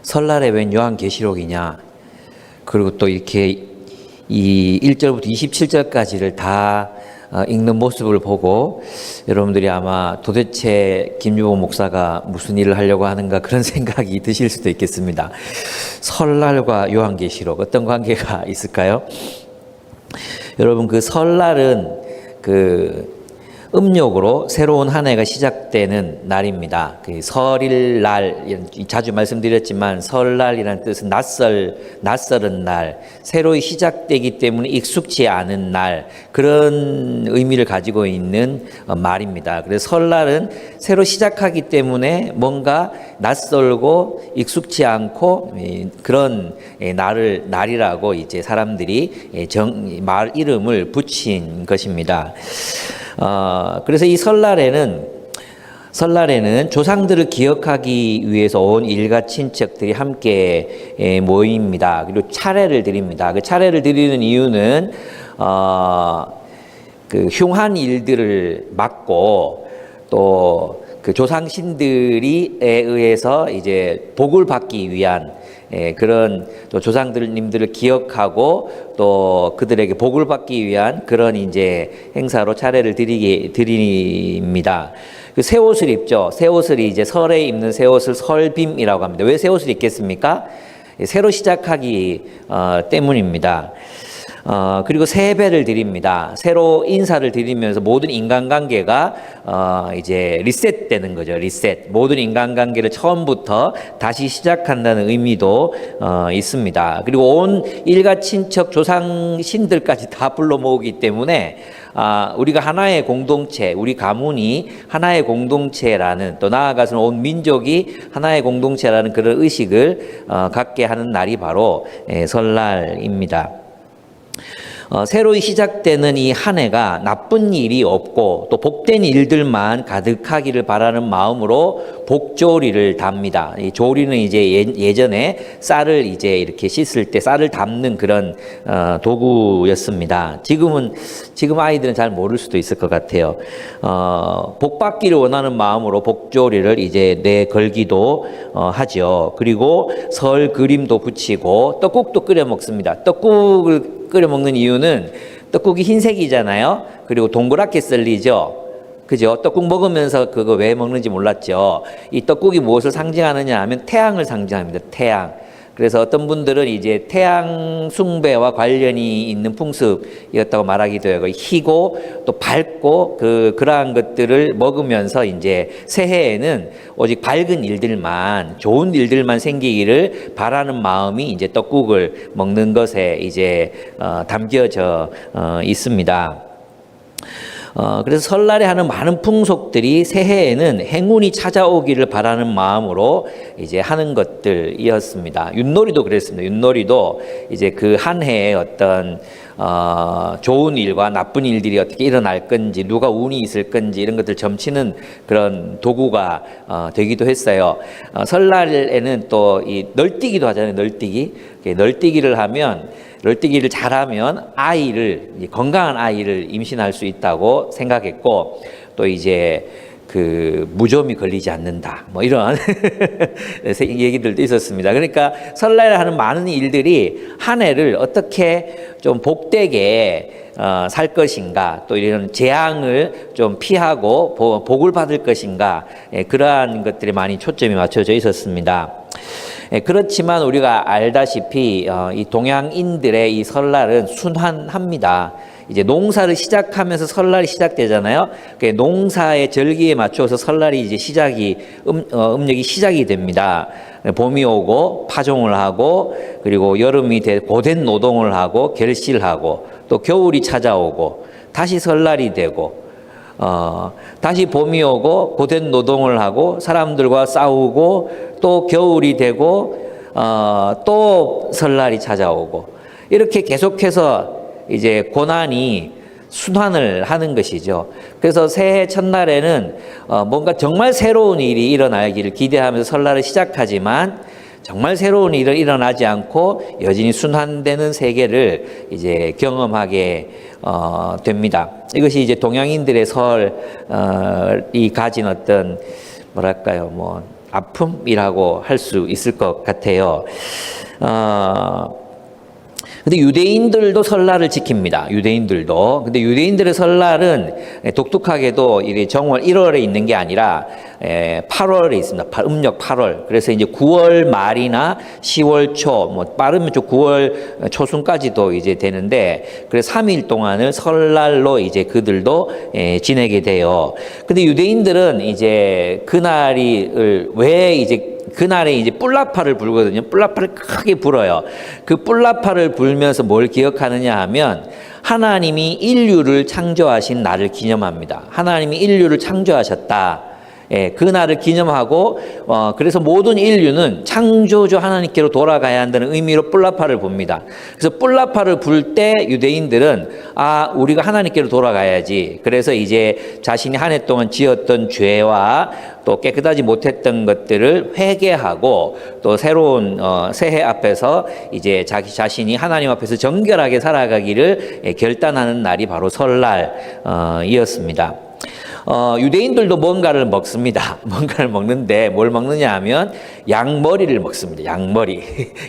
설날에 웬 요한계시록이냐. 그리고 또 이렇게 이 1절부터 27절까지를 다 읽는 모습을 보고 여러분들이 아마 도대체 김유보 목사가 무슨 일을 하려고 하는가 그런 생각이 드실 수도 있겠습니다. 설날과 요한계시록 어떤 관계가 있을까요? 여러분, 그 설날은 그 음력으로 새로운 한 해가 시작되는 날입니다. 그 설일날, 자주 말씀드렸지만 설날이라는 뜻은 낯설은 날, 새로 시작되기 때문에 익숙치 않은 날, 그런 의미를 가지고 있는 말입니다. 그래서 설날은 새로 시작하기 때문에 뭔가 낯설고 익숙치 않고 그런 날이라고 이제 사람들이 말 이름을 붙인 것입니다. 그래서 이 설날에는 조상들을 기억하기 위해서 온 일가 친척들이 함께 모입니다. 그리고 차례를 드립니다. 그 차례를 드리는 이유는 그 흉한 일들을 막고 또 그 조상신들이 의해서 이제 복을 받기 위한 그런 또 조상님들을 기억하고 또 그들에게 복을 받기 위한 그런 이제 행사로 차례를 드립니다. 그 새 옷을 입죠. 새 옷을 이제 설에 입는 새 옷을 설빔이라고 합니다. 왜 새 옷을 입겠습니까? 새로 시작하기 때문입니다. 그리고 세배를 드립니다. 새로 인사를 드리면서 모든 인간관계가 이제 리셋되는 거죠. 리셋. 모든 인간관계를 처음부터 다시 시작한다는 의미도 있습니다. 그리고 온 일가 친척 조상신들까지 다 불러 모으기 때문에 우리가 하나의 공동체, 우리 가문이 하나의 공동체라는, 또 나아가서는 온 민족이 하나의 공동체라는 그런 의식을 갖게 하는 날이 바로 설날입니다. 새로 시작되는 이 한 해가 나쁜 일이 없고 또 복된 일들만 가득하기를 바라는 마음으로 복조리를 답니다. 이 조리는 이제 예전에 쌀을 이제 이렇게 씻을 때 쌀을 담는 그런 도구였습니다. 지금 아이들은 잘 모를 수도 있을 것 같아요. 복 받기를 원하는 마음으로 복조리를 이제 내걸기도 하죠. 그리고 설 그림도 붙이고 떡국도 끓여 먹습니다. 떡국을 끓여 먹는 이유는 떡국이 흰색이잖아요. 그리고 동그랗게 썰리죠. 그죠? 떡국 먹으면서 그거 왜 먹는지 몰랐죠. 이 떡국이 무엇을 상징하느냐 하면 태양을 상징합니다. 태양. 그래서 어떤 분들은 이제 태양 숭배와 관련이 있는 풍습이었다고 말하기도 하고, 희고 또 밝고 그러한 것들을 먹으면서 이제 새해에는 오직 밝은 일들만, 좋은 일들만 생기기를 바라는 마음이 이제 떡국을 먹는 것에 이제 담겨져 있습니다. 그래서 설날에 하는 많은 풍속들이 새해에는 행운이 찾아오기를 바라는 마음으로 이제 하는 것들이었습니다. 윷놀이도 그랬습니다. 윷놀이도 이제 그 한 해에 어떤 좋은 일과 나쁜 일들이 어떻게 일어날 건지, 누가 운이 있을 건지 이런 것들 점치는 그런 도구가 되기도 했어요. 설날에는 또 이 널뛰기도 하잖아요. 널뛰기를 하면, 널뛰기를 잘하면 건강한 아이를 임신할 수 있다고 생각했고, 또 이제 그 무좀이 걸리지 않는다, 뭐 이런 얘기들도 있었습니다. 그러니까 설날에 하는 많은 일들이 한 해를 어떻게 좀 복되게 살 것인가, 또 이런 재앙을 좀 피하고 복을 받을 것인가, 그러한 것들이 많이 초점이 맞춰져 있었습니다. 그렇지만 우리가 알다시피 이 동양인들의 이 설날은 순환합니다. 이제 농사를 시작하면서 설날이 시작되잖아요. 농사의 절기에 맞춰서 설날이 이제 음력이 시작이 됩니다. 봄이 오고 파종을 하고, 그리고 여름이 고된 노동을 하고 결실하고, 또 겨울이 찾아오고 다시 설날이 되고, 다시 봄이 오고 고된 노동을 하고 사람들과 싸우고 또 겨울이 되고 또 설날이 찾아오고, 이렇게 계속해서 이제 고난이 순환을 하는 것이죠. 그래서 새해 첫날에는 뭔가 정말 새로운 일이 일어나기를 기대하면서 설날을 시작하지만 정말 새로운 일은 일어나지 않고 여전히 순환되는 세계를 이제 경험하게 됩니다. 이것이 이제 동양인들의 설이 가진 어떤 뭐랄까요, 아픔이라고 할 수 있을 것 같아요. 근데 유대인들도 설날을 지킵니다. 유대인들도. 근데 유대인들의 설날은 독특하게도 이게 정월 1월에 있는 게 아니라 8월에 있습니다. 음력 8월. 그래서 이제 9월 말이나 10월 초, 뭐 빠르면 좀 9월 초순까지도 이제 되는데, 그래서 3일 동안을 설날로 이제 그들도 지내게 돼요. 근데 유대인들은 이제 그날이 왜 이제 그날에 이제 뿔라파를 불거든요. 뿔라파를 크게 불어요. 그 뿔라파를 불면서 뭘 기억하느냐 하면 하나님이 인류를 창조하신 날을 기념합니다. 하나님이 인류를 창조하셨다. 예, 그 날을 기념하고 그래서 모든 인류는 창조주 하나님께로 돌아가야 한다는 의미로 뿔라파를 봅니다. 그래서 뿔라파를 불 때 유대인들은 우리가 하나님께로 돌아가야지. 그래서 이제 자신이 한 해 동안 지었던 죄와 또 깨끗하지 못했던 것들을 회개하고 또 새로운 새해 앞에서 이제 자기 자신이 하나님 앞에서 정결하게 살아가기를 결단하는 날이 바로 설날이었습니다. 유대인들도 뭔가를 먹습니다. 뭔가를 먹는데 뭘 먹느냐 하면 양머리를 먹습니다. 양머리.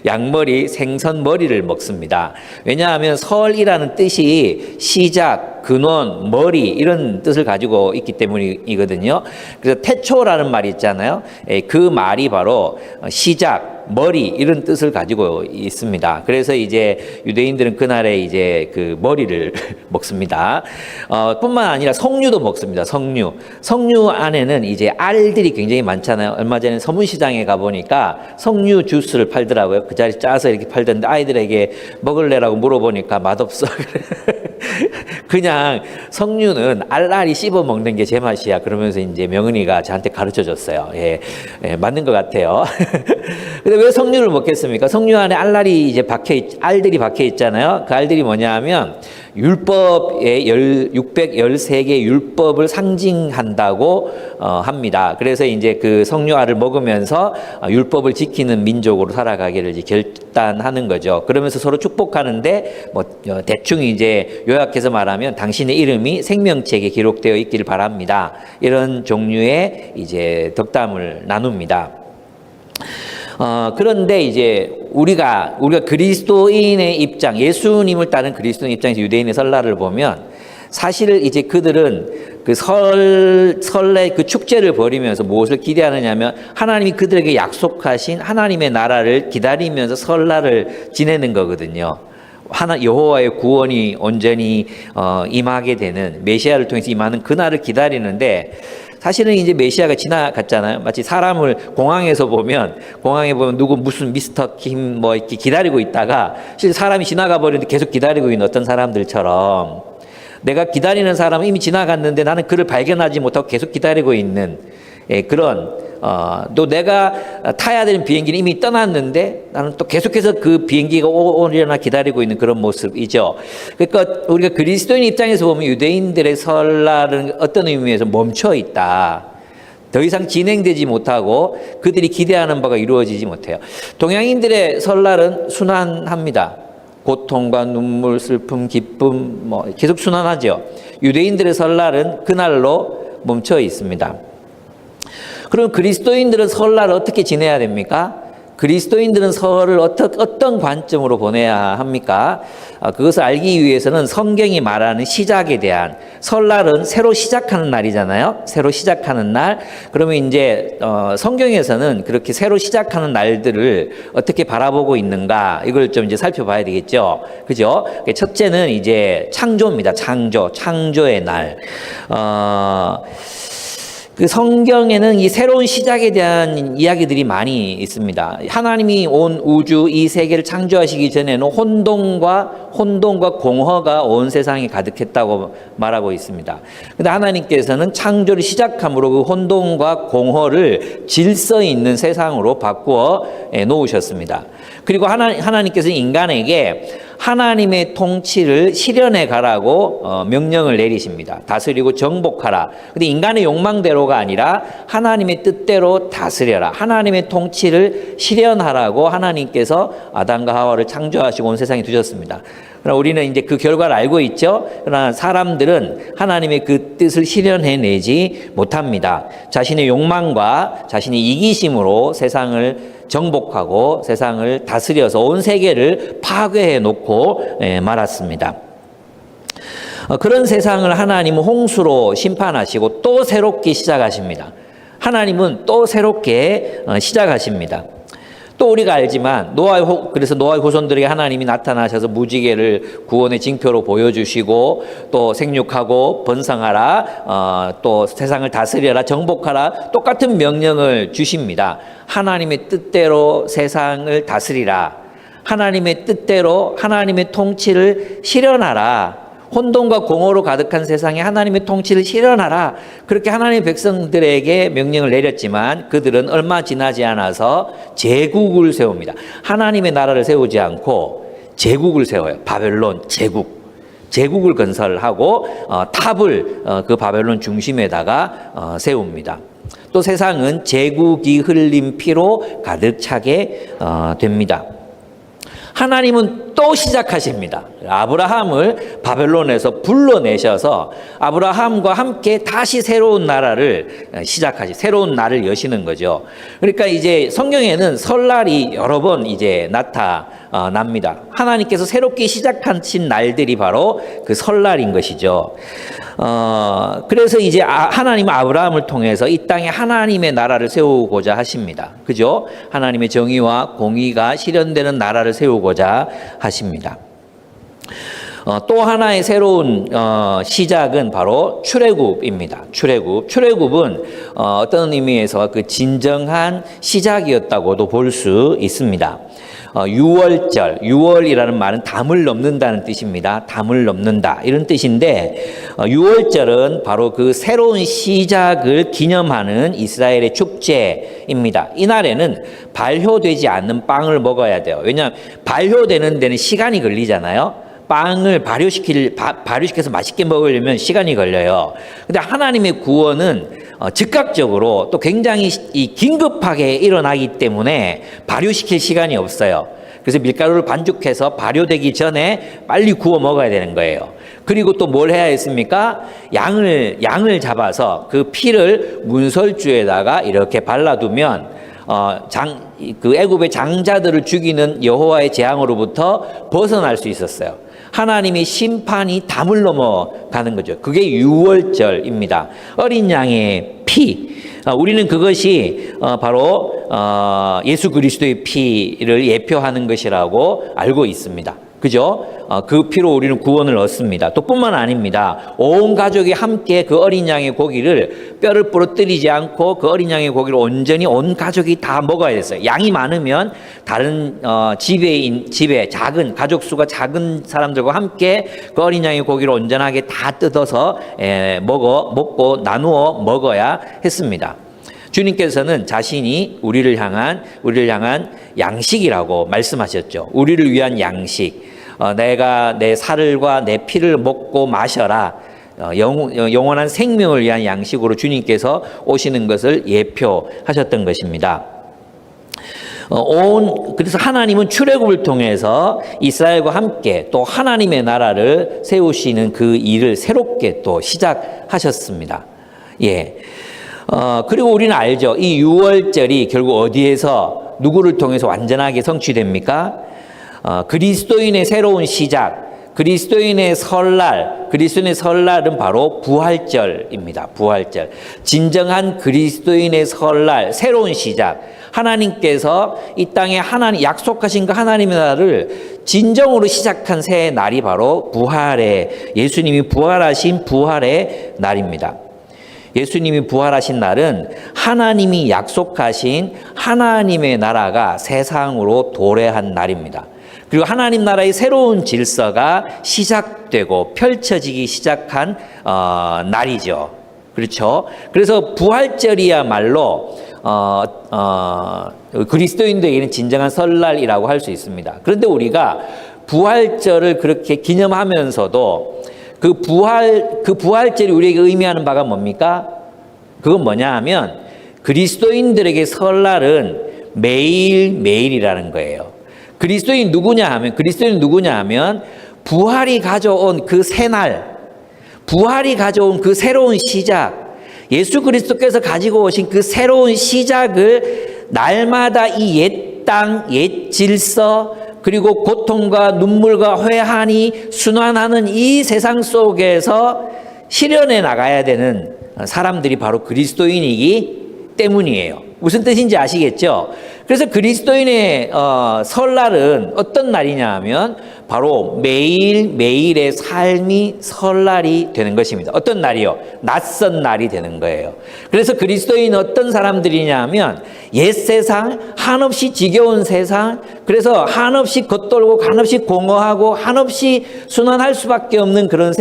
양머리, 생선 머리를 먹습니다. 왜냐하면 설이라는 뜻이 시작, 근원, 머리 이런 뜻을 가지고 있기 때문이거든요. 그래서 태초라는 말이 있잖아요. 그 말이 바로 시작, 머리 이런 뜻을 가지고 있습니다. 그래서 이제 유대인들은 그날에 이제 그 머리를 먹습니다. 뿐만 아니라 석류도 먹습니다. 석류 안에는 이제 알들이 굉장히 많잖아요. 얼마 전에 서문시장에 가보니까 석류 주스를 팔더라고요. 그 자리 짜서 이렇게 팔던데 아이들에게 먹을래라고 물어보니까 맛없어. 그냥 석류는 알알이 씹어 먹는 게 제 맛이야. 그러면서 이제 명은이가 저한테 가르쳐 줬어요. 예, 맞는 것 같아요. 근데 왜 석류를 먹겠습니까? 석류 안에 알들이 박혀 있잖아요. 그 알들이 뭐냐 하면 율법의 613개 율법을 상징한다고 합니다. 그래서 이제 그 석류알을 먹으면서 율법을 지키는 민족으로 살아가기를 이제 결단하는 거죠. 그러면서 서로 축복하는데 뭐 대충 이제 요약해서 말하면 당신의 이름이 생명책에 기록되어 있기를 바랍니다. 이런 종류의 이제 덕담을 나눕니다. 그런데 이제 우리가 그리스도인의 입장, 예수님을 따른 그리스도인 입장에서 유대인의 설날을 보면 사실 이제 그들은 그 설레 그 축제를 벌이면서 무엇을 기대하느냐면 하나님이 그들에게 약속하신 하나님의 나라를 기다리면서 설날을 지내는 거거든요. 여호와의 구원이 온전히 임하게 되는 메시아를 통해서 임하는 그날을 기다리는데 사실은 이제 메시아가 지나갔잖아요. 마치 사람을 공항에 보면 누구 무슨 미스터 김 뭐 이렇게 기다리고 있다가 실제 사람이 지나가 버리는데 계속 기다리고 있는 어떤 사람들처럼 내가 기다리는 사람은 이미 지나갔는데 나는 그를 발견하지 못하고 계속 기다리고 있는 그런 또 내가 타야 되는 비행기는 이미 떠났는데 나는 또 계속해서 그 비행기가 오려나 기다리고 있는 그런 모습이죠. 그러니까 우리가 그리스도인 입장에서 보면 유대인들의 설날은 어떤 의미에서 멈춰 있다. 더 이상 진행되지 못하고 그들이 기대하는 바가 이루어지지 못해요. 동양인들의 설날은 순환합니다. 고통과 눈물, 슬픔, 기쁨 뭐 계속 순환하죠. 유대인들의 설날은 그날로 멈춰 있습니다. 그럼 그리스도인들은 설날을 어떻게 지내야 됩니까? 그리스도인들은 설을 어떤 관점으로 보내야 합니까? 그것을 알기 위해서는 성경이 말하는 시작에 대한 설날은 새로 시작하는 날이잖아요. 새로 시작하는 날. 그러면 이제 성경에서는 그렇게 새로 시작하는 날들을 어떻게 바라보고 있는가 이걸 좀 이제 살펴봐야 되겠죠. 그죠? 첫째는 이제 창조입니다. 창조의 날. 그 성경에는 이 새로운 시작에 대한 이야기들이 많이 있습니다. 하나님이 온 우주 이 세계를 창조하시기 전에는 혼돈과 공허가 온 세상에 가득했다고 말하고 있습니다. 근데 하나님께서는 창조를 시작함으로 그 혼돈과 공허를 질서 있는 세상으로 바꾸어 놓으셨습니다. 그리고 하나님께서는 인간에게 하나님의 통치를 실현해 가라고 명령을 내리십니다. 다스리고 정복하라. 근데 인간의 욕망대로가 아니라 하나님의 뜻대로 다스려라. 하나님의 통치를 실현하라고 하나님께서 아담과 하와를 창조하시고 온 세상에 두셨습니다. 그러나 우리는 이제 그 결과를 알고 있죠. 그러나 사람들은 하나님의 그 뜻을 실현해내지 못합니다. 자신의 욕망과 자신의 이기심으로 세상을 정복하고 세상을 다스려서 온 세계를 파괴해 놓고 말았습니다. 그런 세상을 하나님은 홍수로 심판하시고 또 새롭게 시작하십니다. 하나님은 또 새롭게 시작하십니다. 또 우리가 알지만 그래서 노아의 후손들에게 하나님이 나타나셔서 무지개를 구원의 징표로 보여주시고 또 생육하고 번성하라, 또 세상을 다스려라, 정복하라, 똑같은 명령을 주십니다. 하나님의 뜻대로 세상을 다스리라. 하나님의 뜻대로 하나님의 통치를 실현하라. 혼돈과 공허로 가득한 세상에 하나님의 통치를 실현하라. 그렇게 하나님의 백성들에게 명령을 내렸지만 그들은 얼마 지나지 않아서 제국을 세웁니다. 하나님의 나라를 세우지 않고 제국을 세워요. 바벨론 제국을 건설하고 탑을 그 바벨론 중심에다가 세웁니다. 또 세상은 제국이 흘린 피로 가득 차게 됩니다. 하나님은 또 시작하십니다. 아브라함을 바벨론에서 불러내셔서 아브라함과 함께 다시 새로운 나라를 새로운 날을 여시는 거죠. 그러니까 이제 성경에는 설날이 여러 번 이제 나타납니다. 하나님께서 새롭게 시작하신 날들이 바로 그 설날인 것이죠. 그래서 이제 하나님은 아브라함을 통해서 이 땅에 하나님의 나라를 세우고자 하십니다. 그죠? 하나님의 정의와 공의가 실현되는 나라를 세우고자 하십니다. 또 하나의 새로운 시작은 바로 출애굽입니다. 출애굽은 어떤 의미에서 그 진정한 시작이었다고도 볼 수 있습니다. 유월이라는 말은 담을 넘는다는 뜻입니다. 담을 넘는다 이런 뜻인데 유월절은 바로 그 새로운 시작을 기념하는 이스라엘의 축제입니다. 이날에는 발효되지 않는 빵을 먹어야 돼요. 왜냐하면 발효되는 데는 시간이 걸리잖아요. 빵을 발효시켜서 맛있게 먹으려면 시간이 걸려요. 근데 하나님의 구원은 즉각적으로 또 굉장히 긴급하게 일어나기 때문에 발효시킬 시간이 없어요. 그래서 밀가루를 반죽해서 발효되기 전에 빨리 구워 먹어야 되는 거예요. 그리고 또 뭘 해야 했습니까? 양을 잡아서 그 피를 문설주에다가 이렇게 발라두면 그 애굽의 장자들을 죽이는 여호와의 재앙으로부터 벗어날 수 있었어요. 하나님의 심판이 담을 넘어가는 거죠. 그게 유월절입니다. 어린 양의 피. 우리는 그것이 바로 예수 그리스도의 피를 예표하는 것이라고 알고 있습니다. 그죠? 그 피로 우리는 구원을 얻습니다. 또 뿐만 아닙니다. 온 가족이 함께 그 어린 양의 고기를 뼈를 부러뜨리지 않고 그 어린 양의 고기를 온전히 온 가족이 다 먹어야 됐어요. 양이 많으면 다른 집에 작은 가족 수가 작은 사람들과 함께 그 어린 양의 고기를 온전하게 다 뜯어서 먹고 나누어 먹어야 했습니다. 주님께서는 자신이 우리를 향한 양식이라고 말씀하셨죠. 우리를 위한 양식. 내가 내 살과 내 피를 먹고 마셔라. 영원한 생명을 위한 양식으로 주님께서 오시는 것을 예표하셨던 것입니다. 그래서 하나님은 출애굽을 통해서 이스라엘과 함께 또 하나님의 나라를 세우시는 그 일을 새롭게 또 시작하셨습니다. 예. 그리고 우리는 알죠. 이 유월절이 결국 어디에서 누구를 통해서 완전하게 성취됩니까? 그리스도인의 새로운 시작, 그리스도인의 설날은 바로 부활절입니다. 부활절. 진정한 그리스도인의 설날, 새로운 시작. 하나님께서 이 땅에 약속하신 그 하나님의 나라를 진정으로 시작한 새해 날이 바로 예수님이 부활하신 부활의 날입니다. 예수님이 부활하신 날은 하나님이 약속하신 하나님의 나라가 세상으로 도래한 날입니다. 그리고 하나님 나라의 새로운 질서가 시작되고 펼쳐지기 시작한 날이죠. 그렇죠? 그래서 부활절이야말로 그리스도인들에게는 진정한 설날이라고 할 수 있습니다. 그런데 우리가 부활절을 그렇게 기념하면서도 그 부활절이 우리에게 의미하는 바가 뭡니까? 그건 뭐냐 하면 그리스도인들에게 설날은 매일매일이라는 거예요. 그리스도인 누구냐 하면 부활이 가져온 그 새날, 부활이 가져온 그 새로운 시작, 예수 그리스도께서 가지고 오신 그 새로운 시작을 날마다 이 옛 땅, 옛 질서, 그리고 고통과 눈물과 회한이 순환하는 이 세상 속에서 실현해 나가야 되는 사람들이 바로 그리스도인이기 때문이에요. 무슨 뜻인지 아시겠죠? 그래서 그리스도인의 설날은 어떤 날이냐 하면 바로 매일매일의 삶이 설날이 되는 것입니다. 어떤 날이요? 낯선 날이 되는 거예요. 그래서 그리스도인은 어떤 사람들이냐 하면 옛 세상, 한없이 지겨운 세상, 그래서 한없이 겉돌고 한없이 공허하고 한없이 순환할 수밖에 없는 그런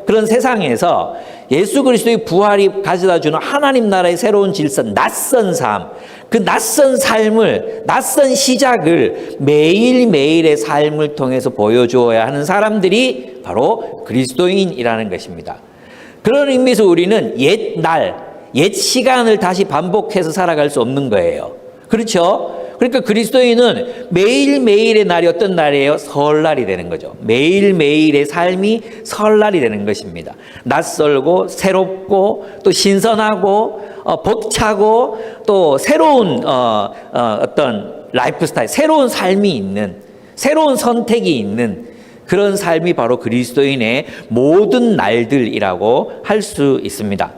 그런 세상에서 예수 그리스도의 부활이 가져다주는 하나님 나라의 새로운 질서, 낯선 삶, 그 낯선 삶을, 낯선 시작을 매일매일의 삶을 통해서 보여주어야 하는 사람들이 바로 그리스도인이라는 것입니다. 그런 의미에서 우리는 옛 날, 옛 시간을 다시 반복해서 살아갈 수 없는 거예요. 그렇죠? 그러니까 그리스도인은 매일매일의 날이 어떤 날이에요? 설날이 되는 거죠. 매일매일의 삶이 설날이 되는 것입니다. 낯설고 새롭고 또 신선하고 벅차고 또 새로운 어떤 라이프 스타일, 새로운 삶이 있는, 새로운 선택이 있는 그런 삶이 바로 그리스도인의 모든 날들이라고 할 수 있습니다.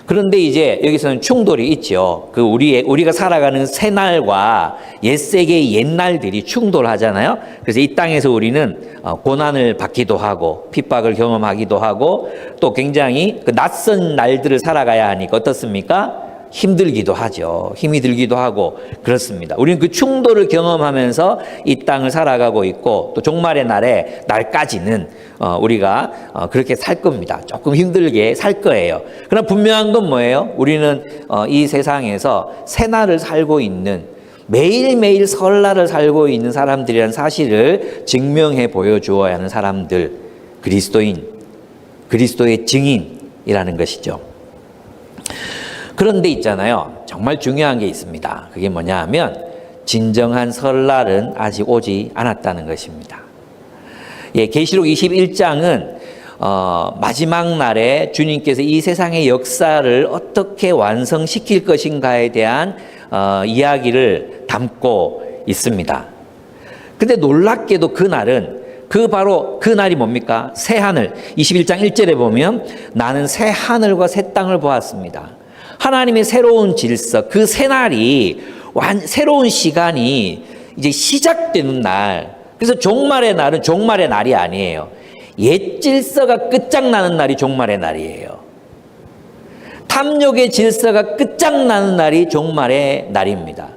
그런데 이제 여기서는 충돌이 있죠. 우리가 살아가는 새날과 옛세계의 옛날들이 충돌하잖아요. 그래서 이 땅에서 우리는 고난을 받기도 하고 핍박을 경험하기도 하고 또 굉장히 그 낯선 날들을 살아가야 하니까 어떻습니까? 힘들기도 하죠. 힘이 들기도 하고 그렇습니다. 우리는 그 충돌을 경험하면서 이 땅을 살아가고 있고 또 종말의 날까지는 우리가 그렇게 살 겁니다. 조금 힘들게 살 거예요. 그러나 분명한 건 뭐예요? 우리는 이 세상에서 새날을 살고 있는, 매일매일 설날을 살고 있는 사람들이라는 사실을 증명해 보여주어야 하는 사람들, 그리스도인, 그리스도의 증인이라는 것이죠. 그런데 있잖아요. 정말 중요한 게 있습니다. 그게 뭐냐 하면 진정한 설날은 아직 오지 않았다는 것입니다. 예, 계시록 21장은 마지막 날에 주님께서 이 세상의 역사를 어떻게 완성시킬 것인가에 대한 이야기를 담고 있습니다. 근데 놀랍게도 그날은 바로 그 날이 뭡니까? 새 하늘. 21장 1절에 보면 나는 새 하늘과 새 땅을 보았습니다. 하나님의 새로운 질서, 그 새날이 새로운 시간이 이제 시작되는 날. 그래서 종말의 날은 종말의 날이 아니에요. 옛 질서가 끝장나는 날이 종말의 날이에요. 탐욕의 질서가 끝장나는 날이 종말의 날입니다.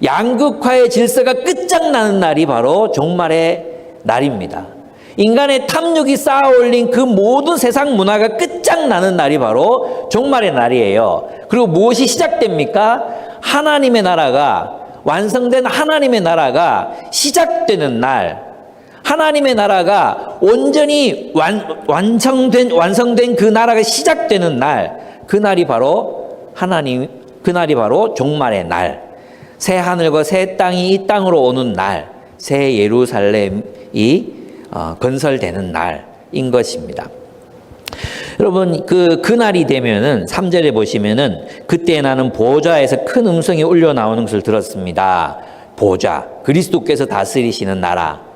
양극화의 질서가 끝장나는 날이 바로 종말의 날입니다. 인간의 탐욕이 쌓아올린 그 모든 세상 문화가 끝장나는 날이 바로 종말의 날이에요. 그리고 무엇이 시작됩니까? 하나님의 나라가, 완성된 하나님의 나라가 시작되는 날, 하나님의 나라가 온전히 완성된 그 나라가 시작되는 날, 그날이 바로 종말의 날, 새 하늘과 새 땅이 이 땅으로 오는 날, 새 예루살렘이 건설되는 날인 것입니다. 여러분, 그날이 되면은 3절에 보시면은 그때 나는 보좌에서 큰 음성이 울려 나오는 것을 들었습니다. 보좌, 그리스도께서 다스리시는 나라,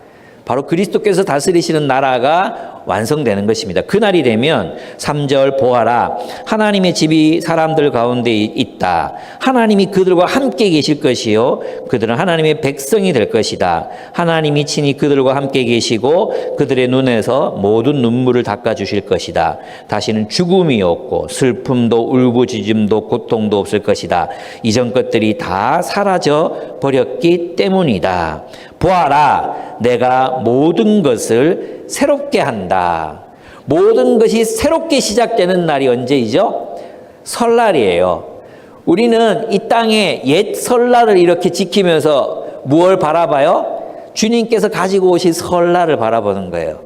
바로 그리스도께서 다스리시는 나라가 완성되는 것입니다. 그날이 되면 3절 보아라, 하나님의 집이 사람들 가운데 있다. 하나님이 그들과 함께 계실 것이요 그들은 하나님의 백성이 될 것이다. 하나님이 친히 그들과 함께 계시고 그들의 눈에서 모든 눈물을 닦아주실 것이다. 다시는 죽음이 없고 슬픔도 울부짖음도 고통도 없을 것이다. 이전 것들이 다 사라져 버렸기 때문이다. 보아라, 내가 모든 것을 새롭게 한다. 모든 것이 새롭게 시작되는 날이 언제이죠? 설날이에요. 우리는 이 땅의 옛 설날을 이렇게 지키면서 무엇을 바라봐요? 주님께서 가지고 오신 설날을 바라보는 거예요.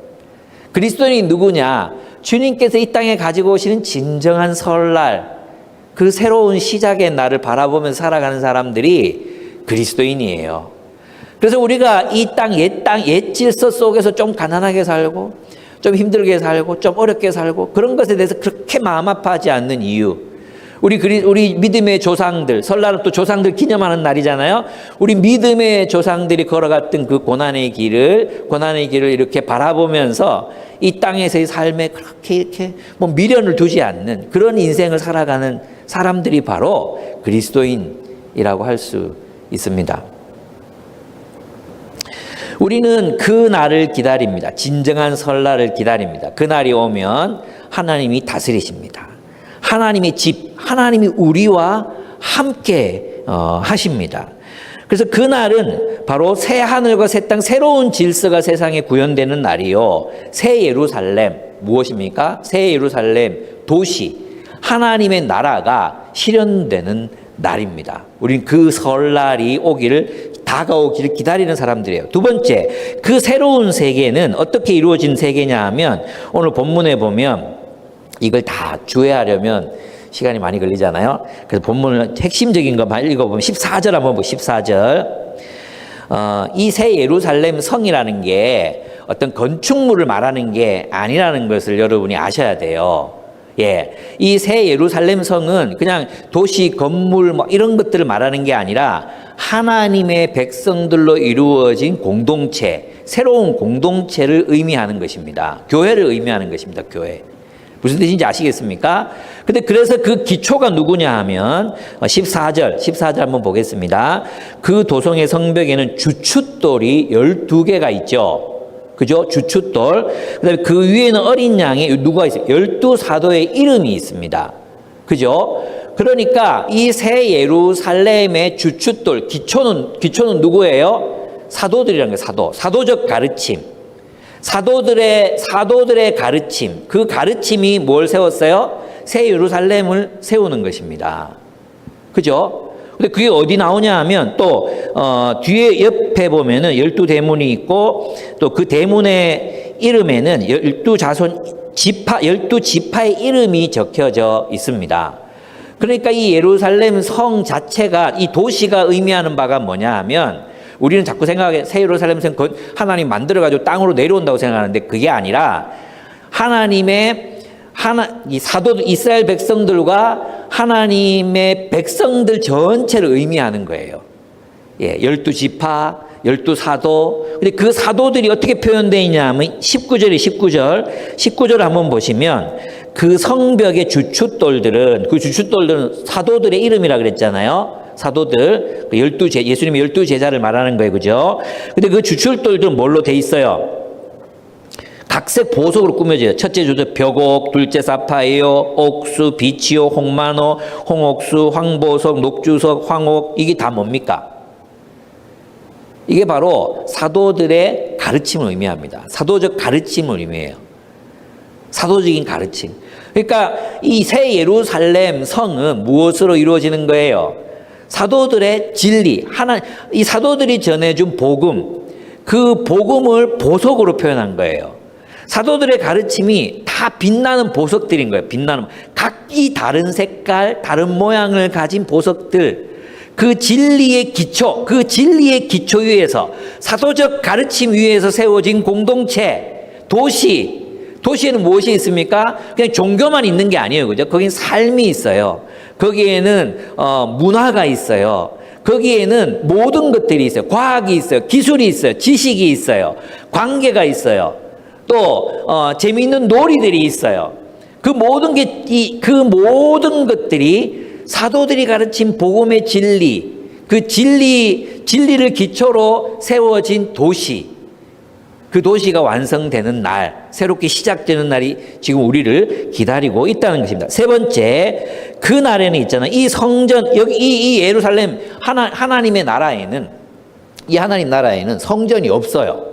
그리스도인이 누구냐? 주님께서 이 땅에 가지고 오시는 진정한 설날, 그 새로운 시작의 날을 바라보면서 살아가는 사람들이 그리스도인이에요. 그래서 우리가 이 땅, 옛 질서 속에서 좀 가난하게 살고, 좀 힘들게 살고, 좀 어렵게 살고, 그런 것에 대해서 그렇게 마음 아파하지 않는 이유. 우리 믿음의 조상들, 설날은 또 조상들 기념하는 날이잖아요. 우리 믿음의 조상들이 걸어갔던 그 고난의 길을 이렇게 바라보면서 이 땅에서의 삶에 그렇게 이렇게 뭐 미련을 두지 않는 그런 인생을 살아가는 사람들이 바로 그리스도인이라고 할 수 있습니다. 우리는 그 날을 기다립니다. 진정한 설날을 기다립니다. 그 날이 오면 하나님이 다스리십니다. 하나님의 집, 하나님이 우리와 함께 하십니다. 그래서 그 날은 바로 새 하늘과 새 땅, 새로운 질서가 세상에 구현되는 날이요. 새 예루살렘, 무엇입니까? 새 예루살렘, 도시, 하나님의 나라가 실현되는 날입니다. 우리는 그 설날이 다가오기를 기다리는 사람들이에요. 두 번째, 그 새로운 세계는 어떻게 이루어진 세계냐 하면 오늘 본문에 보면 이걸 다 주의하려면 시간이 많이 걸리잖아요. 그래서 본문을 핵심적인 것만 읽어보면 14절 한번 보시죠. 14절. 이 새 예루살렘 성이라는 게 어떤 건축물을 말하는 게 아니라는 것을 여러분이 아셔야 돼요. 예. 이 새 예루살렘 성은 그냥 도시, 건물 뭐 이런 것들을 말하는 게 아니라 하나님의 백성들로 이루어진 공동체, 새로운 공동체를 의미하는 것입니다. 교회를 의미하는 것입니다. 교회. 무슨 뜻인지 아시겠습니까? 근데 그래서 그 기초가 누구냐 하면 14절 한번 보겠습니다. 그 도성의 성벽에는 주춧돌이 12개가 있죠. 그죠? 주춧돌. 그다음에 그 위에는 어린 양이 누가 있어요? 12사도의 이름이 있습니다. 그죠? 그러니까 이 새 예루살렘의 주춧돌, 기초는 누구예요? 사도들이라는 거예요. 사도적 가르침. 사도들의 가르침, 그 가르침이 뭘 세웠어요? 새 예루살렘을 세우는 것입니다. 그죠? 근데 그게 어디 나오냐 하면 또, 뒤에 옆에 보면은 12대문이 있고 또 그 대문의 이름에는 12지파의 이름이 적혀져 있습니다. 그러니까 이 예루살렘 성 자체가, 이 도시가 의미하는 바가 뭐냐 하면 우리는 자꾸 생각해 새 예루살렘 성 하나님 만들어가지고 땅으로 내려온다고 생각하는데 그게 아니라 이 사도들, 이스라엘 백성들과 하나님의 백성들 전체를 의미하는 거예요. 예, 12지파, 12사도. 근데 그 사도들이 어떻게 표현되어 있냐 하면 19절을 한번 보시면 그 성벽의 주춧돌들은 사도들의 이름이라 그랬잖아요. 사도들, 예수님의 12제자를 말하는 거예요. 그죠? 근데 그 주춧돌들은 뭘로 돼 있어요? 각색 보석으로 꾸며져요. 첫째 주석 벽옥, 둘째 사파이어, 옥수, 비치오, 홍만호, 홍옥수, 황보석, 녹주석, 황옥. 이게 다 뭡니까? 이게 바로 사도들의 가르침을 의미합니다. 사도적 가르침을 의미해요. 사도적인 가르침. 그러니까 이 새 예루살렘 성은 무엇으로 이루어지는 거예요? 사도들의 진리, 이 사도들이 전해준 복음, 그 복음을 보석으로 표현한 거예요. 사도들의 가르침이 다 빛나는 보석들인 거예요. 각기 다른 색깔, 다른 모양을 가진 보석들, 그 진리의 기초 위에서, 사도적 가르침 위에서 세워진 공동체, 도시에는 무엇이 있습니까? 그냥 종교만 있는 게 아니에요. 그죠? 거긴 삶이 있어요. 거기에는 문화가 있어요. 거기에는 모든 것들이 있어요. 과학이 있어요. 기술이 있어요. 지식이 있어요. 관계가 있어요. 또 재미있는 놀이들이 있어요. 그 모든 것들이 사도들이 가르친 복음의 진리, 그 진리를 기초로 세워진 도시, 그 도시가 완성되는 날, 새롭게 시작되는 날이 지금 우리를 기다리고 있다는 것입니다. 세 번째, 그 날에는 있잖아요. 이 성전, 이 예루살렘, 하나님의 나라에는, 이 하나님 나라에는 성전이 없어요.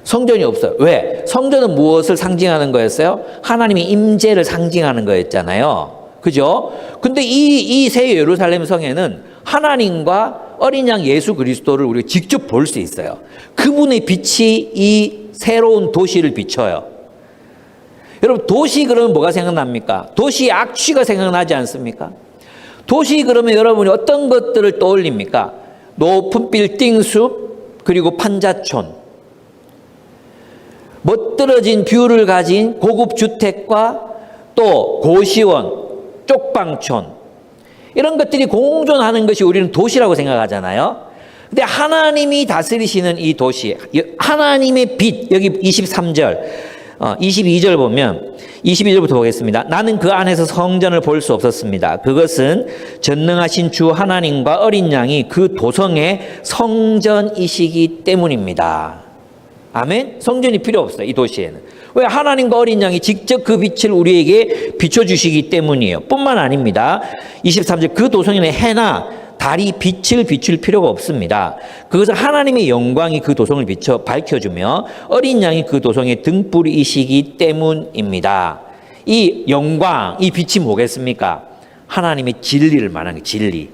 성전이 없어요. 왜? 성전은 무엇을 상징하는 거였어요? 하나님의 임재를 상징하는 거였잖아요. 그죠? 근데 이 새 예루살렘 성에는 하나님과 어린 양 예수 그리스도를 우리가 직접 볼 수 있어요. 그분의 빛이 이 새로운 도시를 비춰요. 여러분, 도시 그러면 뭐가 생각납니까? 도시의 악취가 생각나지 않습니까? 도시 그러면 여러분이 어떤 것들을 떠올립니까? 높은 빌딩 숲, 그리고 판자촌, 멋들어진 뷰를 가진 고급 주택과 또 고시원, 쪽방촌, 이런 것들이 공존하는 것이 우리는 도시라고 생각하잖아요. 근데 하나님이 다스리시는 이 도시, 하나님의 빛, 여기 23절, 22절 보면 22절부터 보겠습니다. 나는 그 안에서 성전을 볼 수 없었습니다. 그것은 전능하신 주 하나님과 어린 양이 그 도성의 성전이시기 때문입니다. 아멘? 성전이 필요 없어요, 이 도시에는. 왜? 하나님과 어린 양이 직접 그 빛을 우리에게 비춰주시기 때문이에요. 뿐만 아닙니다. 23절, 그 도성에는 해나 달이 빛을 비출 필요가 없습니다. 그것은 하나님의 영광이 그 도성을 비춰 밝혀주며 어린 양이 그 도성의 등불이시기 때문입니다. 이 영광, 이 빛이 뭐겠습니까? 하나님의 진리를 말하는 거예요. 진리.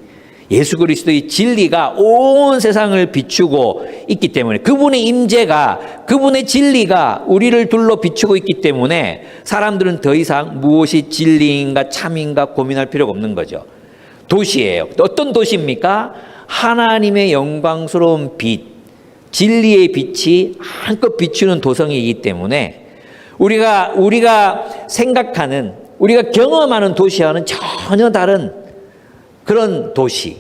예수 그리스도의 진리가 온 세상을 비추고 있기 때문에, 그분의 임재가, 그분의 진리가 우리를 둘러 비추고 있기 때문에 사람들은 더 이상 무엇이 진리인가 참인가 고민할 필요가 없는 거죠. 도시예요. 어떤 도시입니까? 하나님의 영광스러운 빛, 진리의 빛이 한껏 비추는 도성이기 때문에 우리가 생각하는, 우리가 경험하는 도시와는 전혀 다른 그런 도시.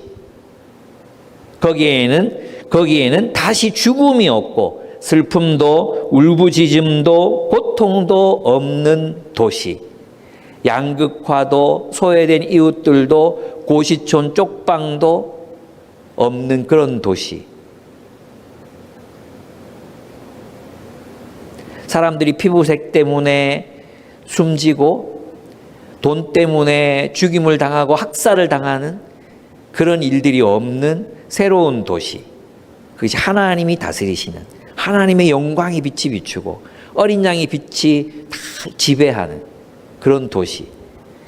거기에는 다시 죽음이 없고 슬픔도 울부짖음도 고통도 없는 도시. 양극화도 소외된 이웃들도 고시촌 쪽방도 없는 그런 도시. 사람들이 피부색 때문에 숨지고 돈 때문에 죽임을 당하고 학살을 당하는 그런 일들이 없는 새로운 도시. 그것이 하나님이 다스리시는, 하나님의 영광의 빛이 비추고 어린 양의 빛이 다 지배하는 그런 도시.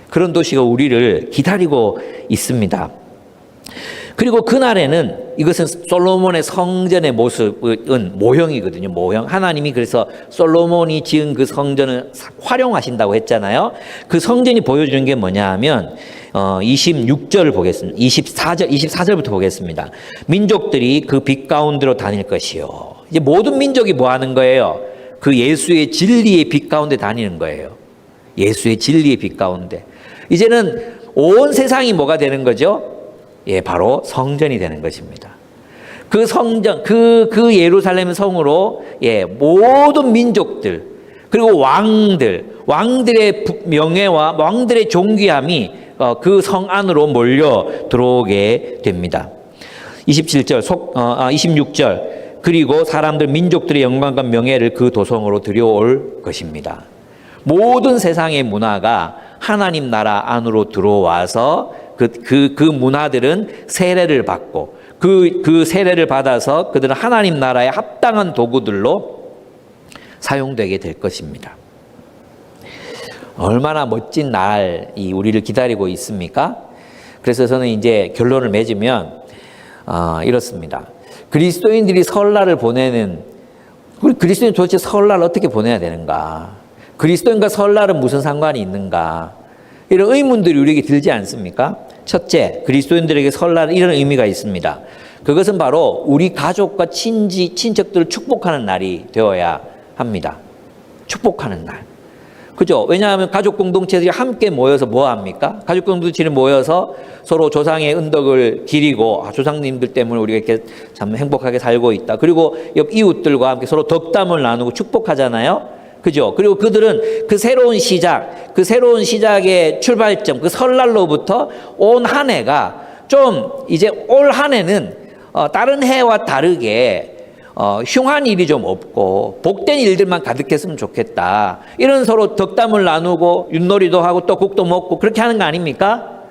그런 도시가 우리를 기다리고 있습니다. 그리고 그날에는, 이것은 솔로몬의 성전의 모습은 모형이거든요. 모형. 하나님이 그래서 솔로몬이 지은 그 성전을 활용하신다고 했잖아요. 그 성전이 보여주는 게 뭐냐 하면 26절을 보겠습니다. 24절부터 보겠습니다. 민족들이 그 빛 가운데로 다닐 것이요. 이제 모든 민족이 뭐 하는 거예요? 그 예수의 진리의 빛 가운데 다니는 거예요. 예수의 진리의 빛 가운데. 이제는 온 세상이 뭐가 되는 거죠? 예, 바로 성전이 되는 것입니다. 그 성전, 그 예루살렘 성으로, 예, 모든 민족들, 그리고 왕들의 명예와 왕들의 존귀함이 그 성 안으로 몰려 들어오게 됩니다. 26절, 그리고 사람들, 민족들의 영광과 명예를 그 도성으로 들여올 것입니다. 모든 세상의 문화가 하나님 나라 안으로 들어와서 그 문화들은 세례를 받고 그 세례를 받아서 그들은 하나님 나라에 합당한 도구들로 사용되게 될 것입니다. 얼마나 멋진 날이 우리를 기다리고 있습니까? 그래서 저는 이제 결론을 맺으면 이렇습니다. 그리스도인들이 설날을 보내는, 우리 그리스도인 도대체 설날 어떻게 보내야 되는가? 그리스도인과 설날은 무슨 상관이 있는가? 이런 의문들이 우리에게 들지 않습니까? 첫째, 그리스도인들에게 설날은 이런 의미가 있습니다. 그것은 바로 우리 가족과 친척들을 축복하는 날이 되어야 합니다. 축복하는 날. 그죠? 왜냐하면 가족 공동체들이 함께 모여서 뭐 합니까? 가족 공동체들이 모여서 서로 조상의 은덕을 기리고, 조상님들 때문에 우리가 이렇게 참 행복하게 살고 있다. 그리고 옆 이웃들과 함께 서로 덕담을 나누고 축복하잖아요. 그죠? 그리고 그들은 그 새로운 시작의 출발점, 그 설날로부터 온 한 해가 좀, 이제 올 한 해는 다른 해와 다르게 흉한 일이 좀 없고 복된 일들만 가득했으면 좋겠다. 이런 서로 덕담을 나누고 윷놀이도 하고 또 국도 먹고 그렇게 하는 거 아닙니까?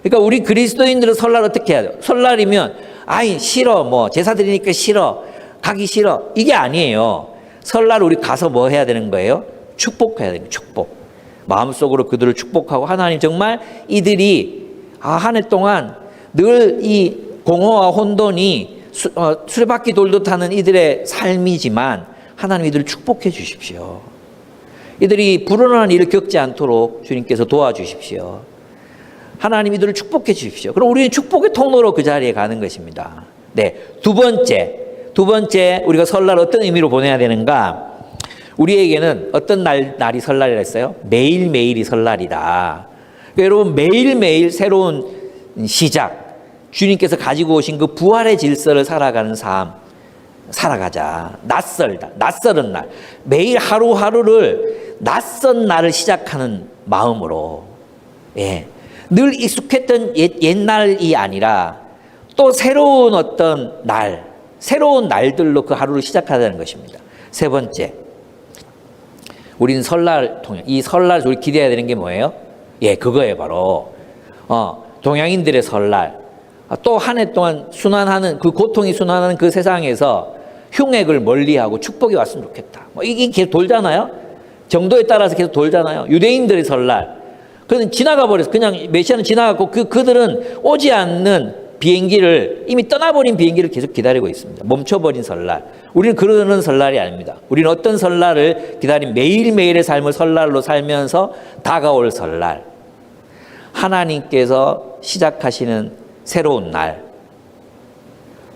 그러니까 우리 그리스도인들은 설날 어떻게 해야 돼요? 설날이면 아이 싫어, 뭐 제사 드리니까 싫어, 가기 싫어, 이게 아니에요. 설날 우리 가서 뭐 해야 되는 거예요? 축복해야 됩니다. 축복. 마음속으로 그들을 축복하고, 하나님 정말 이들이 한 해 동안 늘 이 공허와 혼돈이 수레바퀴 돌듯 하는 이들의 삶이지만 하나님 이들을 축복해 주십시오. 이들이 불운한 일을 겪지 않도록 주님께서 도와주십시오. 하나님 이들을 축복해 주십시오. 그럼 우리는 축복의 통로로 그 자리에 가는 것입니다. 네, 두 번째 우리가 설날 어떤 의미로 보내야 되는가? 우리에게는 어떤 날이 설날이라 했어요? 매일매일이 설날이다. 그러니까 여러분 매일매일 새로운 시작, 주님께서 가지고 오신 그 부활의 질서를 살아가는 삶 살아가자. 낯설은 날, 매일 하루하루를 낯선 날을 시작하는 마음으로, 늘 익숙했던 옛날이 아니라 또 새로운 어떤 날, 새로운 날들로 그 하루를 시작하자는 것입니다. 세 번째, 우리는 이 설날 우리 기대해야 되는 게 뭐예요? 그거예요. 바로 동양인들의 설날. 또 한 해 동안 순환하는 그 고통이 순환하는 그 세상에서 흉액을 멀리하고 축복이 왔으면 좋겠다. 이게 계속 돌잖아요. 정도에 따라서 계속 돌잖아요. 유대인들의 설날. 그는 지나가 버렸어. 그냥 메시아는 지나갔고 그들은 오지 않는 비행기를, 이미 떠나버린 비행기를 계속 기다리고 있습니다. 멈춰버린 설날. 우리는 그러는 설날이 아닙니다. 우리는 어떤 설날을 기다린 매일매일의 삶을 설날로 살면서 다가올 설날. 하나님께서 시작하시는 새로운 날.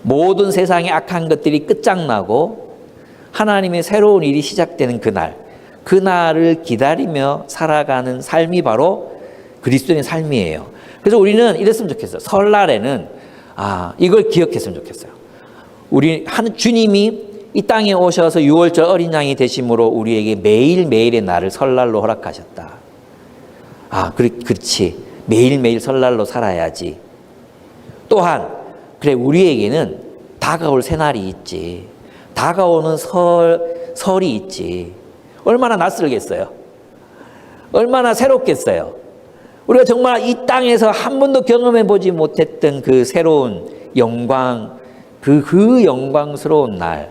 모든 세상의 악한 것들이 끝장나고 하나님의 새로운 일이 시작되는 그날. 그날을 기다리며 살아가는 삶이 바로 그리스도인의 삶이에요. 그래서 우리는 이랬으면 좋겠어요. 설날에는 이걸 기억했으면 좋겠어요. 주님이 이 땅에 오셔서 6월절 어린 양이 되심으로 우리에게 매일매일의 날을 설날로 허락하셨다. 그렇지. 매일매일 설날로 살아야지. 또한 그래, 우리에게는 다가올 새날이 있지. 다가오는 설이 있지. 얼마나 낯설겠어요. 얼마나 새롭겠어요. 우리가 정말 이 땅에서 한 번도 경험해 보지 못했던 그 새로운 영광, 그 영광스러운 날,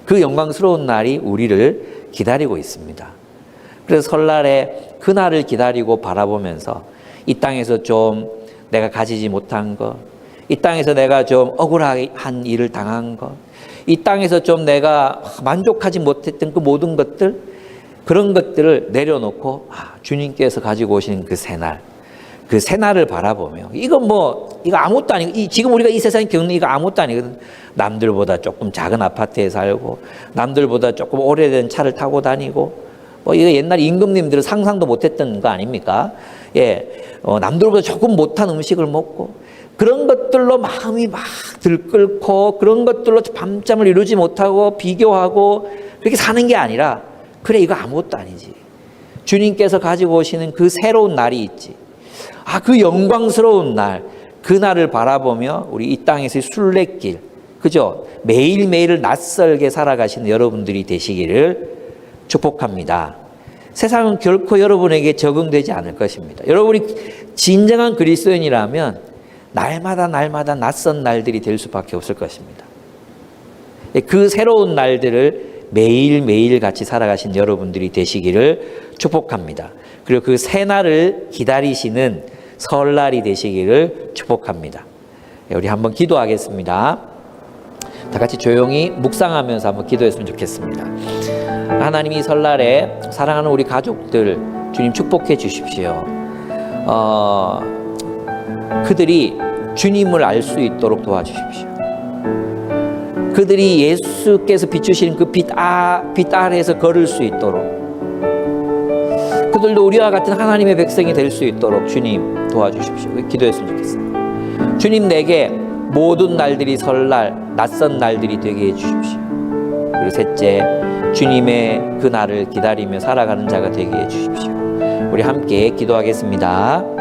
그 영광스러운 날이 우리를 기다리고 있습니다. 그래서 설날에 그 날을 기다리고 바라보면서 이 땅에서 좀 내가 가지지 못한 것, 이 땅에서 내가 좀 억울한 일을 당한 것, 이 땅에서 좀 내가 만족하지 못했던 그 모든 것들, 그런 것들을 내려놓고 주님께서 가지고 오시는 그 새날, 그 새날을 바라보며 이거 아무것도 아니고, 지금 우리가 이 세상에 겪는 이거 아무것도 아니거든. 남들보다 조금 작은 아파트에 살고, 남들보다 조금 오래된 차를 타고 다니고, 이거 옛날 임금님들은 상상도 못했던 거 아닙니까? 남들보다 조금 못한 음식을 먹고, 그런 것들로 마음이 막 들끓고, 그런 것들로 밤잠을 이루지 못하고 비교하고 그렇게 사는 게 아니라, 그래, 이거 아무것도 아니지. 주님께서 가지고 오시는 그 새로운 날이 있지. 그 영광스러운 날, 그 날을 바라보며 우리 이 땅에서의 순례길, 그죠? 매일매일을 낯설게 살아가시는 여러분들이 되시기를 축복합니다. 세상은 결코 여러분에게 적응되지 않을 것입니다. 여러분이 진정한 그리스도인이라면 날마다 낯선 날들이 될 수밖에 없을 것입니다. 그 새로운 날들을 매일매일 같이 살아가신 여러분들이 되시기를 축복합니다. 그리고 그 새날을 기다리시는 설날이 되시기를 축복합니다. 우리 한번 기도하겠습니다. 다 같이 조용히 묵상하면서 한번 기도했으면 좋겠습니다. 하나님, 이 설날에 사랑하는 우리 가족들 주님 축복해 주십시오. 그들이 주님을 알 수 있도록 도와주십시오. 그들이 예수께서 비추시는 그 빛 아래에서 걸을 수 있도록, 그들도 우리와 같은 하나님의 백성이 될 수 있도록 주님 도와주십시오. 기도했으면 좋겠어요. 주님, 내게 모든 날들이 설날, 낯선 날들이 되게 해주십시오. 그리고 셋째, 주님의 그 날을 기다리며 살아가는 자가 되게 해주십시오. 우리 함께 기도하겠습니다.